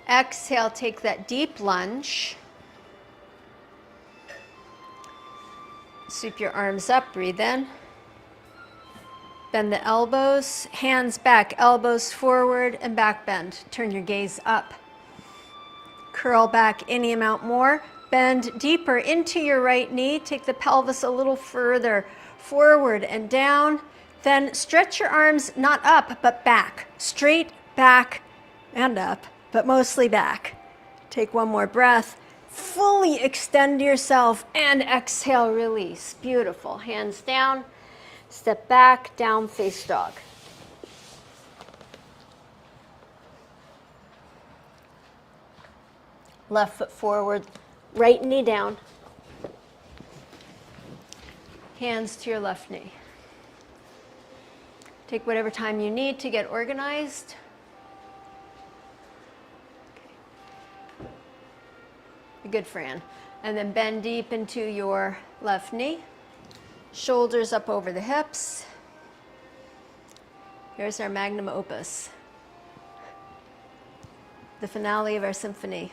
Exhale, take that deep lunge. Sweep your arms up, breathe in. Bend the elbows, hands back, elbows forward and back bend. Turn your gaze up. Curl back any amount more. Bend deeper into your right knee. Take the pelvis a little further forward and down. Then stretch your arms not up, but back. Straight back and up, but mostly back. Take one more breath. Fully extend yourself and exhale, release. Beautiful. Hands down. Step back, down face dog. Left foot forward, right knee down. Hands to your left knee. Take whatever time you need to get organized. Okay. Good, Fran. And then bend deep into your left knee. Shoulders up over the hips. Here's our magnum opus. The finale of our symphony.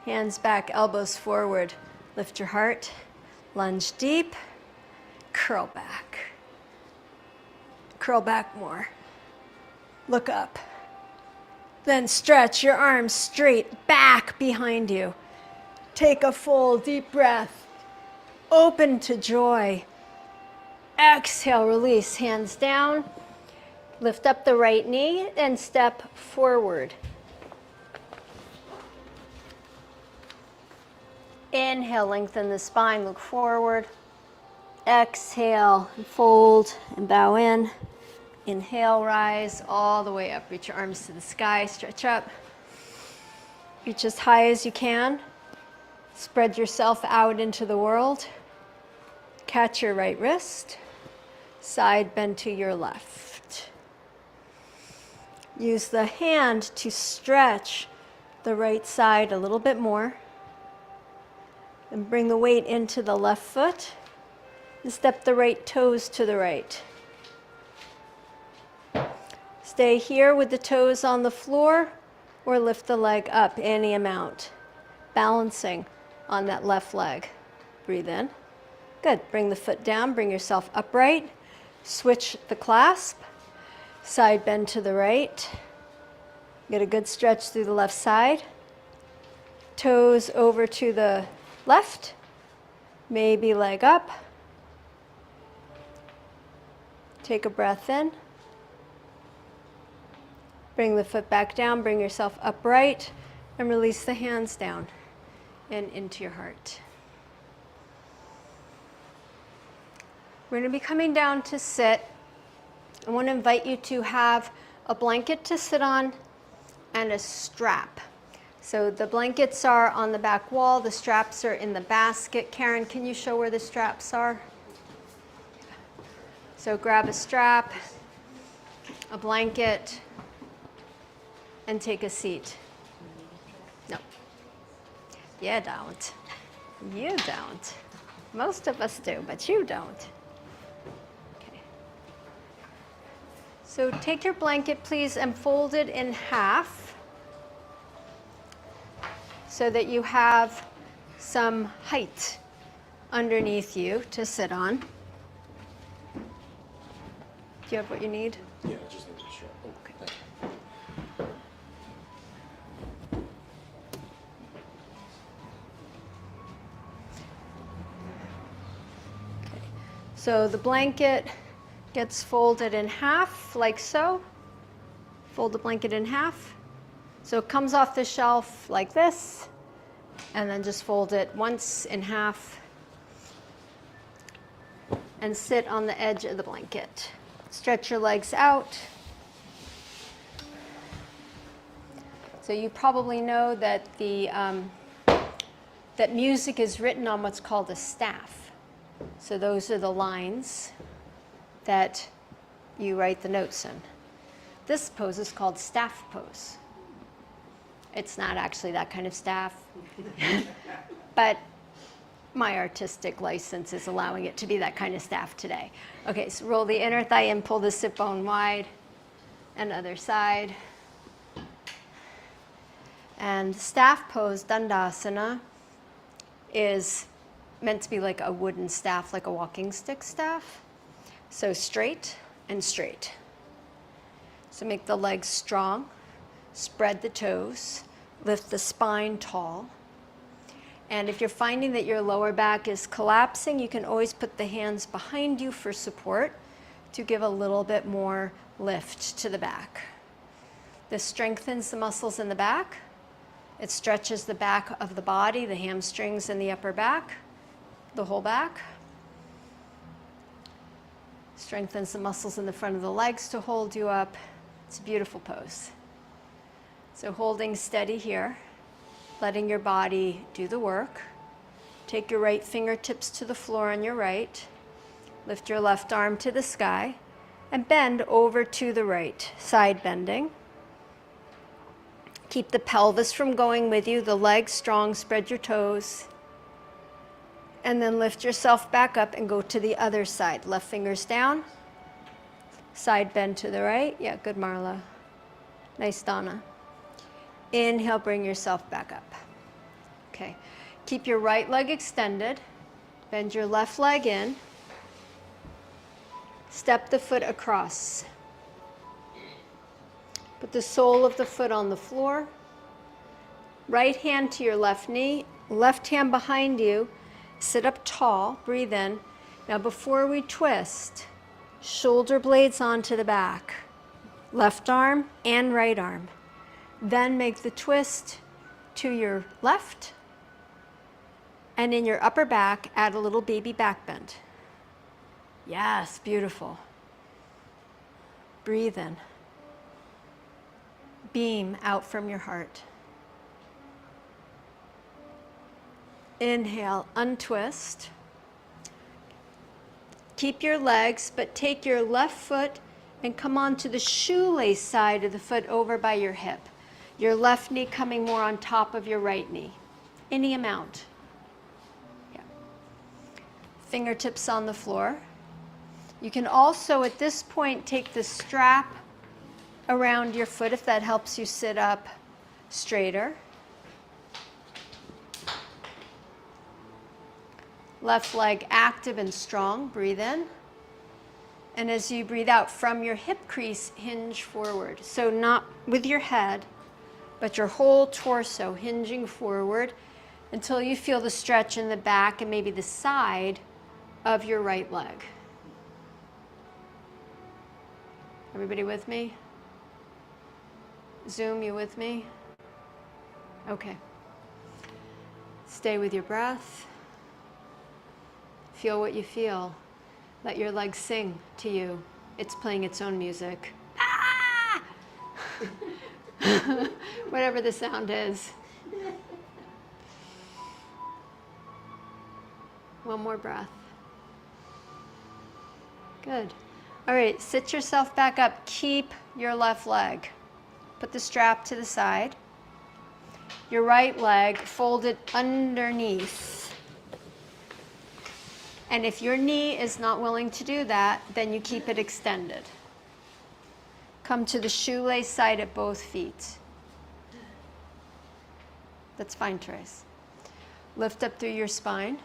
Hands back, elbows forward. Lift your heart. Lunge deep. Curl back. Curl back more. Look up. Then stretch your arms straight back behind you. Take a full deep breath. Open to joy. Exhale, release, hands down. Lift up the right knee and step forward. Inhale, lengthen the spine, look forward. Exhale, fold and bow in. Inhale, rise all the way up. Reach your arms to the sky, stretch up. Reach as high as you can. Spread yourself out into the world. Catch your right wrist. Side bend to your left. Use the hand to stretch the right side a little bit more. And bring the weight into the left foot. And step the right toes to the right. Stay here with the toes on the floor or lift the leg up any amount. Balancing on that left leg. Breathe in. Good. Bring the foot down, bring yourself upright. Switch the clasp. Side bend to the right. Get a good stretch through the left side. Toes over to the left. Maybe leg up. Take a breath in. Bring the foot back down, bring yourself upright, and release the hands down and into your heart. We're going to be coming down to sit. I want to invite you to have a blanket to sit on and a strap. So the blankets are on the back wall, the straps are in the basket. Karen, can you show where the straps are? So grab a strap, a blanket, and take a seat. No. You don't. You don't. Most of us do, but you don't. Okay. So take your blanket, please, and fold it in half so that you have some height underneath you to sit on. Do you have what you need? Yeah, I just need to show. Oh, okay. Thank you. So the blanket gets folded in half, like so. Fold the blanket in half. So it comes off the shelf like this, and then just fold it once in half and sit on the edge of the blanket. Stretch your legs out. So you probably know that that music is written on what's called a staff. So those are the lines that you write the notes in. This pose is called staff pose. It's not actually that kind of staff, but my artistic license is allowing it to be that kind of staff today. Okay, so roll the inner thigh in, pull the sit bone wide, and other side. And staff pose, Dandasana, is meant to be like a wooden staff, like a walking stick staff. So straight and straight. So make the legs strong, spread the toes, lift the spine tall. And if you're finding that your lower back is collapsing, you can always put the hands behind you for support to give a little bit more lift to the back. This strengthens the muscles in the back. It stretches the back of the body, the hamstrings and the upper back, the whole back. Strengthens the muscles in the front of the legs to hold you up. It's a beautiful pose. So holding steady here, letting your body do the work. Take your right fingertips to the floor on your right. Lift your left arm to the sky and bend over to the right, side bending. Keep the pelvis from going with you, the legs strong, spread your toes. And then lift yourself back up and go to the other side. Left fingers down, side bend to the right. Yeah, good, Marla. Nice, Donna. Inhale, bring yourself back up. Okay, keep your right leg extended. Bend your left leg in. Step the foot across. Put the sole of the foot on the floor. Right hand to your left knee, left hand behind you. Sit up tall, breathe in. Now before we twist, shoulder blades onto the back. Left arm and right arm. Then make the twist to your left. And in your upper back, add a little baby back bend. Yes, beautiful. Breathe in. Beam out from your heart. Inhale, untwist. Keep your legs, but take your left foot and come onto the shoelace side of the foot over by your hip. Your left knee coming more on top of your right knee. Any amount. Yeah. Fingertips on the floor. You can also, at this point, take the strap around your foot if that helps you sit up straighter. Left leg active and strong, breathe in. And as you breathe out from your hip crease, hinge forward. So not with your head, but your whole torso hinging forward until you feel the stretch in the back and maybe the side of your right leg. Everybody with me? Zoom, you with me? Okay. Stay with your breath. Feel what you feel. Let your legs sing to you. It's playing its own music. Ah! Whatever the sound is. One more breath. Good. All right, sit yourself back up. Keep your left leg. Put the strap to the side. Your right leg folded underneath. And if your knee is not willing to do that, then you keep it extended. Come to the shoelace side at both feet. That's fine, Trace. Lift up through your spine.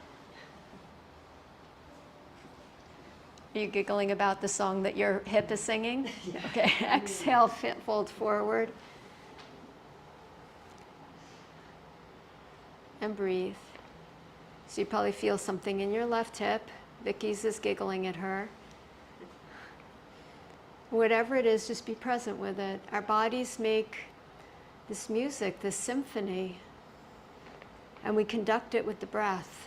Are you giggling about the song that your hip is singing? Okay, exhale, fold forward. And breathe. So you probably feel something in your left hip. Vicky's is giggling at her. Whatever it is, just be present with it. Our bodies make this music, this symphony, and we conduct it with the breath.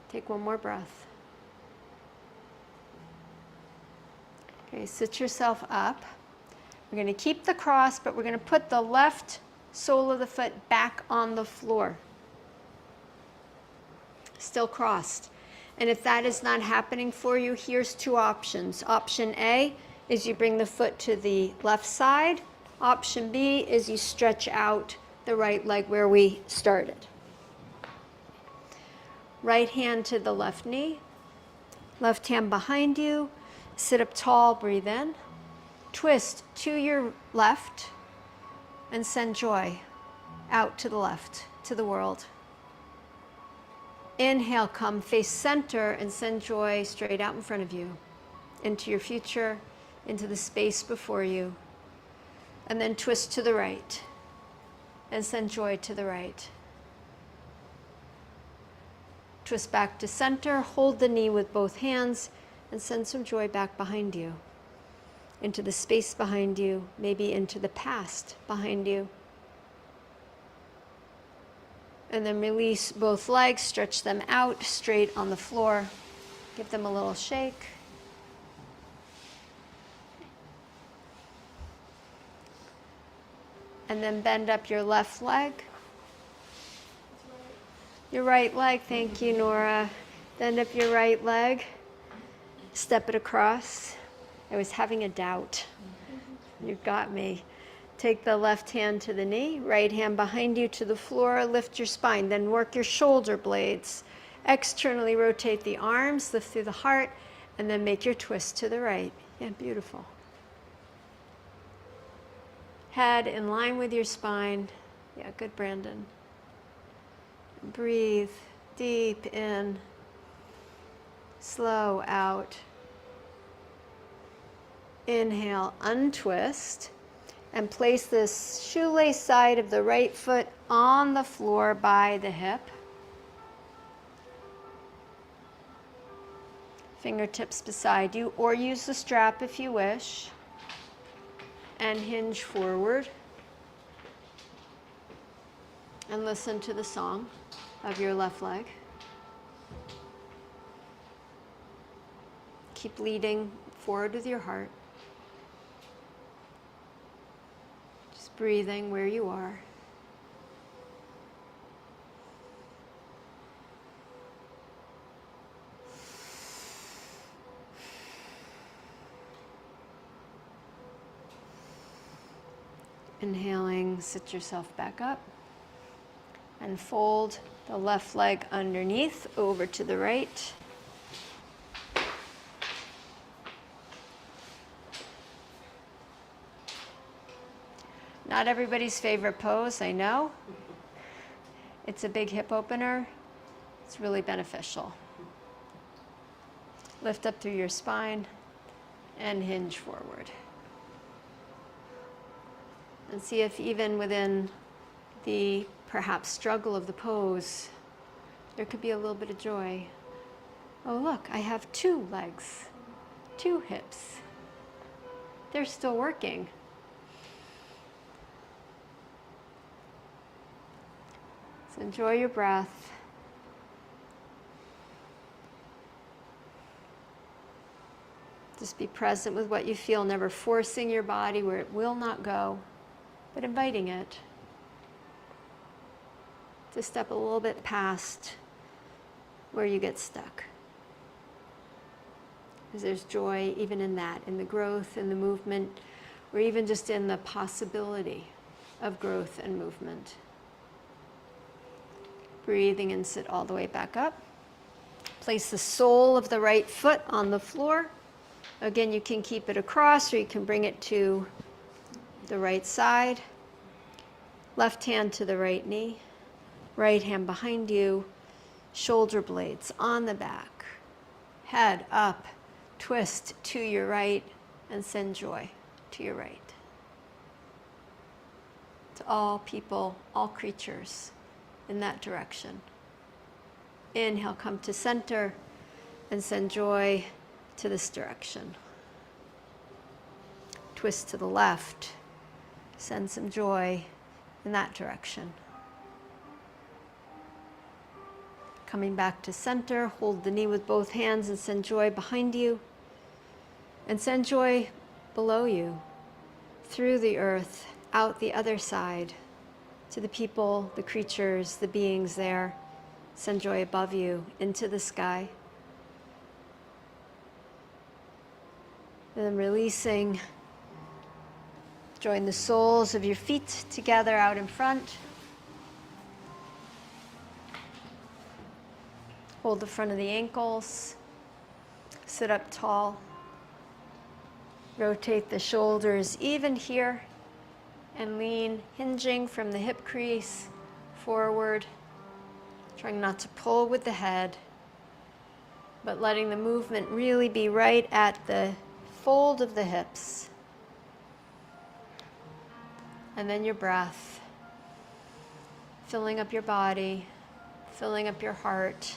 Take one more breath. Okay, sit yourself up. We're going to keep the cross, but we're going to put the left sole of the foot back on the floor. Still crossed. And if that is not happening for you, here's two options. Option A is you bring the foot to the left side. Option B is you stretch out the right leg where we started. Right hand to the left knee. Left hand behind you. Sit up tall, breathe in. Twist to your left and send joy out to the left, to the world. Inhale, come face center and send joy straight out in front of you, into your future, into the space before you. And then twist to the right and send joy to the right. Twist back to center, hold the knee with both hands and send some joy back behind you, into the space behind you, maybe into the past behind you. And then release both legs, stretch them out straight on the floor. Give them a little shake. And then bend up your left leg. Your right leg, thank you, Nora. Bend up your right leg. Step it across. I was having a doubt. You got me. Take the left hand to the knee, right hand behind you to the floor, lift your spine, then work your shoulder blades. Externally rotate the arms, lift through the heart, and then make your twist to the right. Yeah, beautiful. Head in line with your spine. Yeah, good, Brandon. Breathe deep in, slow out. Inhale, untwist, and place this shoelace side of the right foot on the floor by the hip. Fingertips beside you, or use the strap if you wish. And hinge forward. And listen to the song of your left leg. Keep leading forward with your heart. Just breathing where you are. Inhaling, sit yourself back up and fold the left leg underneath over to the right. Not everybody's favorite pose, I know. It's a big hip opener. It's really beneficial. Lift up through your spine and hinge forward. And see if even within the perhaps struggle of the pose, there could be a little bit of joy. Oh, look, I have two legs, two hips. They're still working. So enjoy your breath. Just be present with what you feel, never forcing your body where it will not go, but inviting it to step a little bit past where you get stuck. Because there's joy even in that, in the growth, in the movement, or even just in the possibility of growth and movement. Breathing and sit all the way back up. Place the sole of the right foot on the floor. Again, you can keep it across or you can bring it to the right side. Left hand to the right knee. Right hand behind you. Shoulder blades on the back. Head up. Twist to your right and send joy to your right. To all people, all creatures, in that direction. Inhale, come to center and send joy to this direction. Twist to the left, send some joy in that direction. Coming back to center, hold the knee with both hands and send joy behind you. And send joy below you, through the earth, out the other side, to the people, the creatures, the beings there. Send joy above you, into the sky. And then releasing, join the soles of your feet together out in front. Hold the front of the ankles. Sit up tall. Rotate the shoulders even here and lean, hinging from the hip crease forward. Trying not to pull with the head, but letting the movement really be right at the fold of the hips. And then your breath, filling up your body, filling up your heart,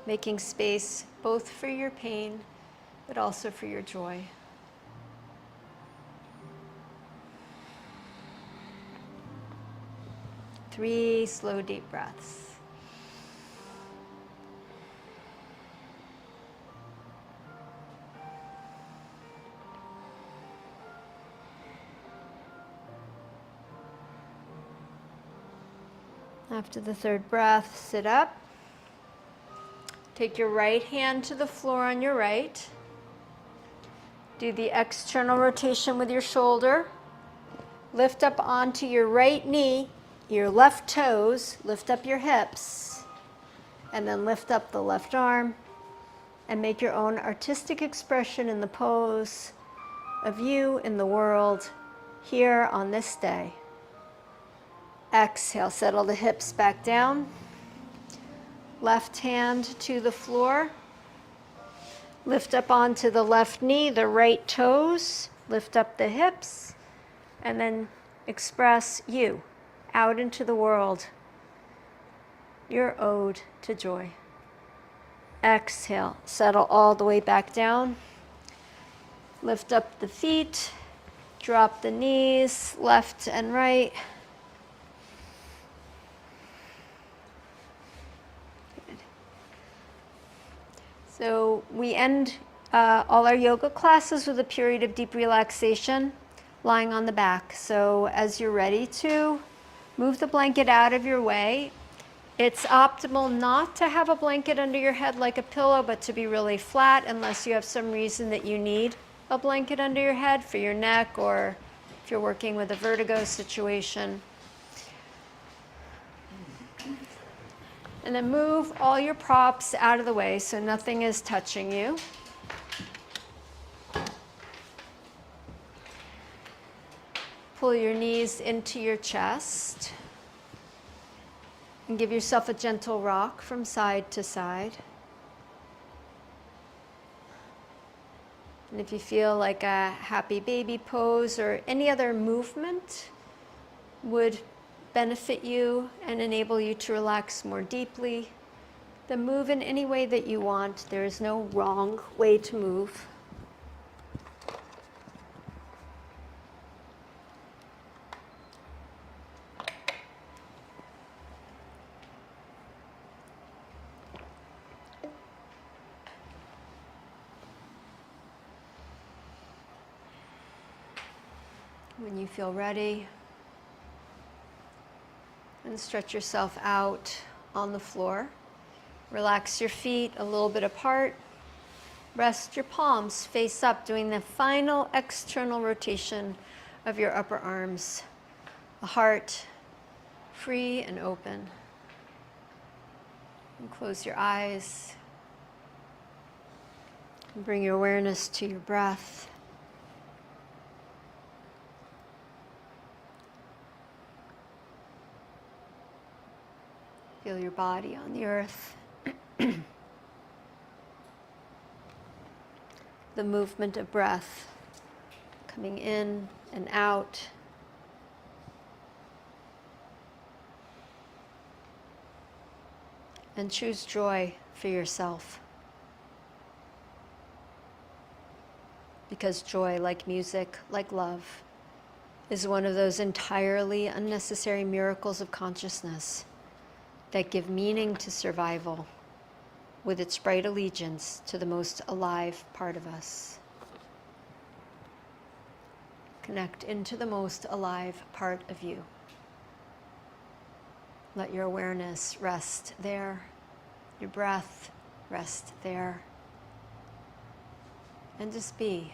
making space both for your pain, but also for your joy. Three slow, deep breaths. After the third breath, sit up. Take your right hand to the floor on your right. Do the external rotation with your shoulder. Lift up onto your right knee, your left toes, lift up your hips, and then lift up the left arm and make your own artistic expression in the pose of you in the world here on this day. Exhale, settle the hips back down. Left hand to the floor. Lift up onto the left knee, the right toes. Lift up the hips, and then express you out into the world. Your ode to joy. Exhale, settle all the way back down. Lift up the feet, drop the knees, left and right. Good. So we end all our yoga classes with a period of deep relaxation, lying on the back. So as you're ready to move the blanket out of your way, it's optimal not to have a blanket under your head like a pillow, but to be really flat unless you have some reason that you need a blanket under your head for your neck or if you're working with a vertigo situation. And then move all your props out of the way so nothing is touching you. Pull your knees into your chest. And give yourself a gentle rock from side to side. And if you feel like a happy baby pose or any other movement would benefit you and enable you to relax more deeply, then move in any way that you want. There is no wrong way to move. When you feel ready, and stretch yourself out on the floor. Relax your feet a little bit apart. Rest your palms face up, doing the final external rotation of your upper arms. The heart free and open. And close your eyes. And bring your awareness to your breath. Feel your body on the earth. The movement of breath coming in and out. And choose joy for yourself. Because joy, like music, like love, is one of those entirely unnecessary miracles of consciousness that give meaning to survival with its bright allegiance to the most alive part of us. Connect into the most alive part of you. Let your awareness rest there, your breath rest there, and just be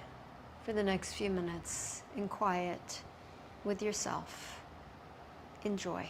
for the next few minutes in quiet with yourself. Enjoy.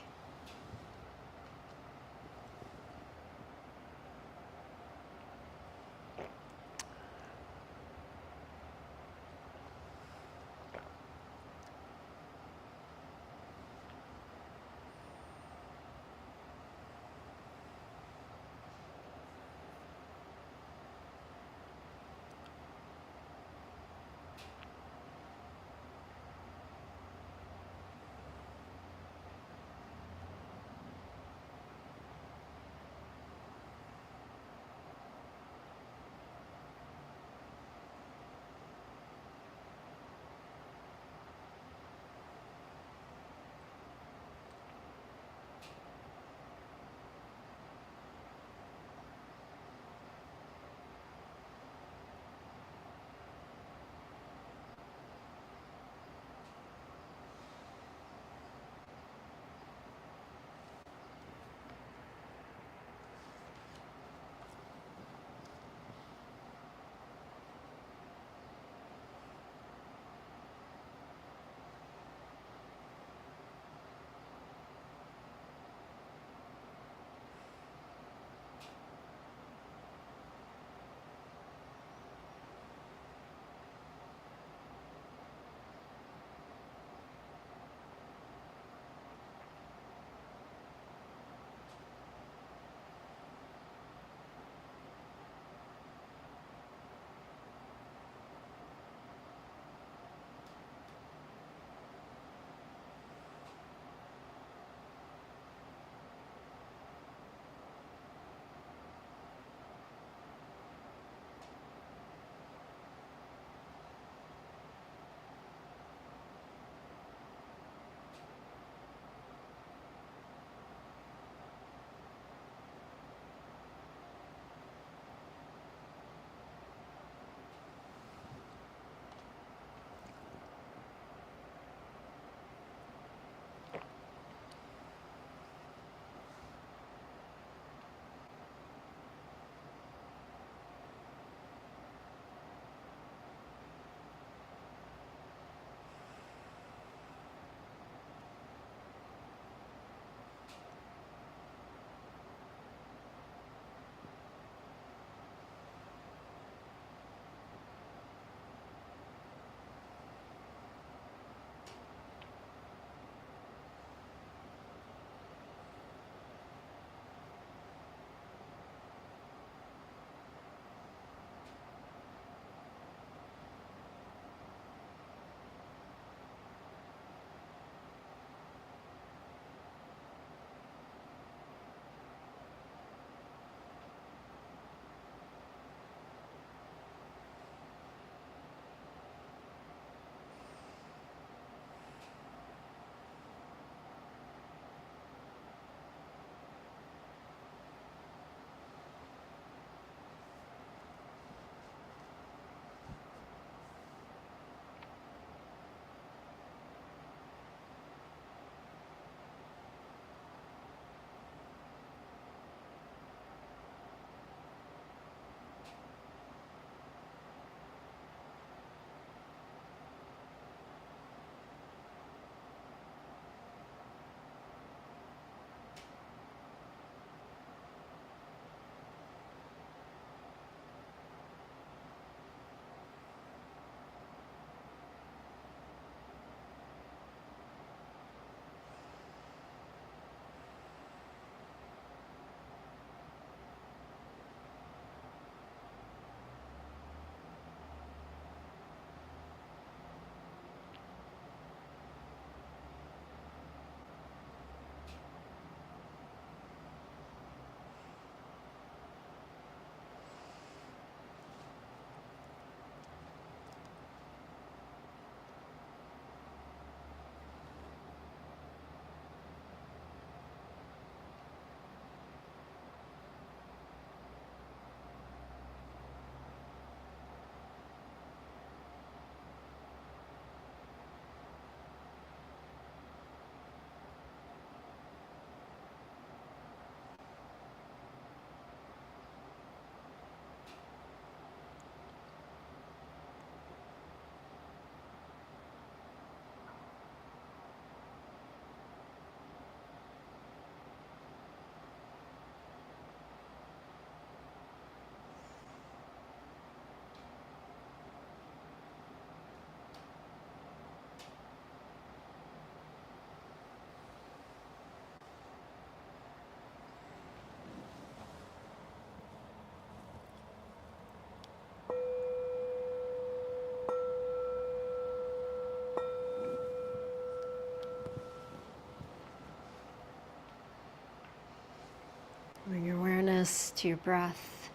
awareness to your breath.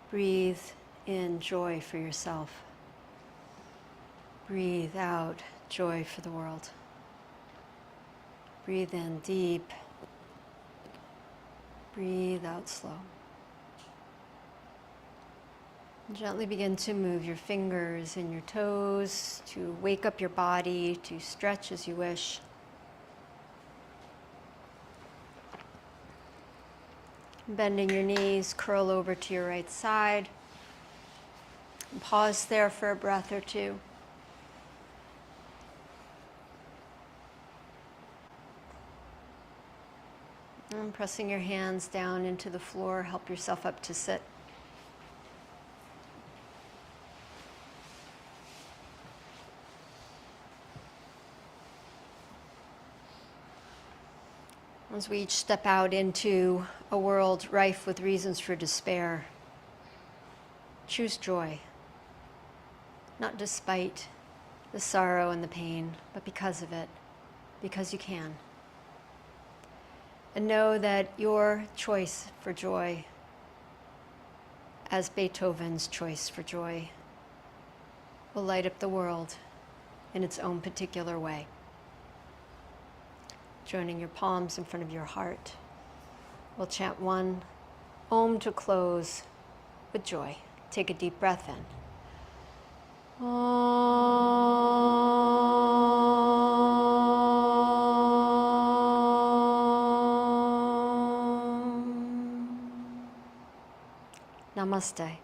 Breathe in joy for yourself. Breathe out joy for the world. Breathe in deep. Breathe out slow. Gently begin to move your fingers and your toes to wake up your body, to stretch as you wish. Bending your knees, curl over to your right side. And pause there for a breath or two. And pressing your hands down into the floor, help yourself up to sit. As we each step out into a world rife with reasons for despair, choose joy, not despite the sorrow and the pain, but because of it, because you can. And know that your choice for joy, as Beethoven's choice for joy, will light up the world in its own particular way. Joining your palms in front of your heart, we'll chant one Om to close with joy. Take a deep breath in. Namaste.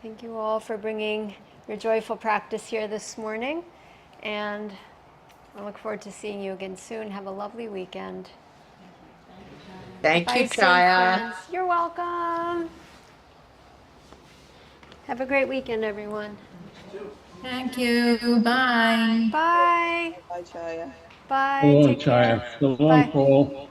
Thank you all for bringing your joyful practice here this morning, and I look forward to seeing you again soon. Have a lovely weekend. Thank Bye, you, safe Chaya. friends. You're welcome. Have a great weekend, everyone. Thank you. Bye. Bye. Bye, Chaya. Bye. Shalom, Take care. Chaya. Shalom, Bye. Paul.